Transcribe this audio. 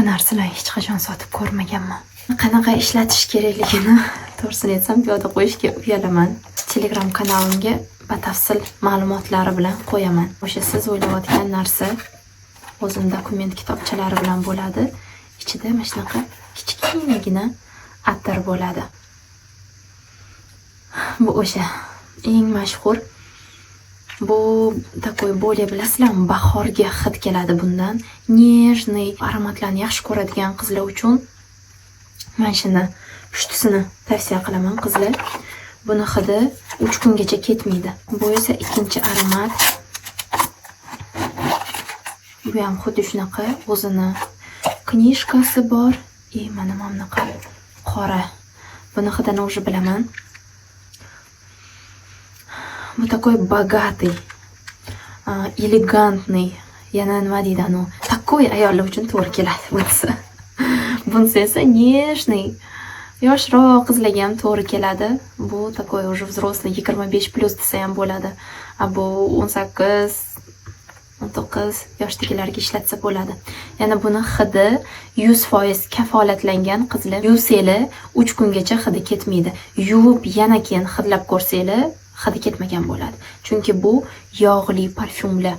bunaqa narsalar hech qachon sotib ko'rmaganman. Qanaqa ishlatish kerakligini to'g'risini aytsam piyoda qo'yishga uyalaman. Telegram kanalimga batafsil ma'lumotlari bilan qo'yaman. O'sha siz o'ylayotgan narsa o'zim dokument kitobchalari bilan bo'ladi. Ichida mana shunaqa kichkinagina attir bo'ladi. Bu o'sha eng mashhur. Bu takoy bolее bilasizlarmi, bahorga hid keladi bundan. Nежный aromatlarni yaxshi ko'radigan qizlar uchun mana shuni uchtasini tavsiya qilaman qizlar. Buni hidi 3 kungacha ketmaydi. Bu esa ikkinchi aromat. Bu ham xuddi shunaqa o'zini knishkasi bor. Mana bunaqa qora. Buni hidini уже bilaman. Bu такой богатый, элегантный, yana nima deydi, такой ayollar uchun to'g'ri keladi bunisi. Bunisi esa нежный, yoshroq qizlarga ham to'g'ri keladi. Bu такой уже взрослый 25+ desa ham bo'ladi. Bu 18, 19 yoshdagilarga ishlatsa bo'ladi. Yana buni hidi 100% kafolatlangan qizlar. Yuvsanglar 3 kungacha hidi ketmaydi. Yuvib yana keyin hidlab ko'rsanglar hidi ketmagan bo'ladi. Chunki bu yog'li parfyumlar.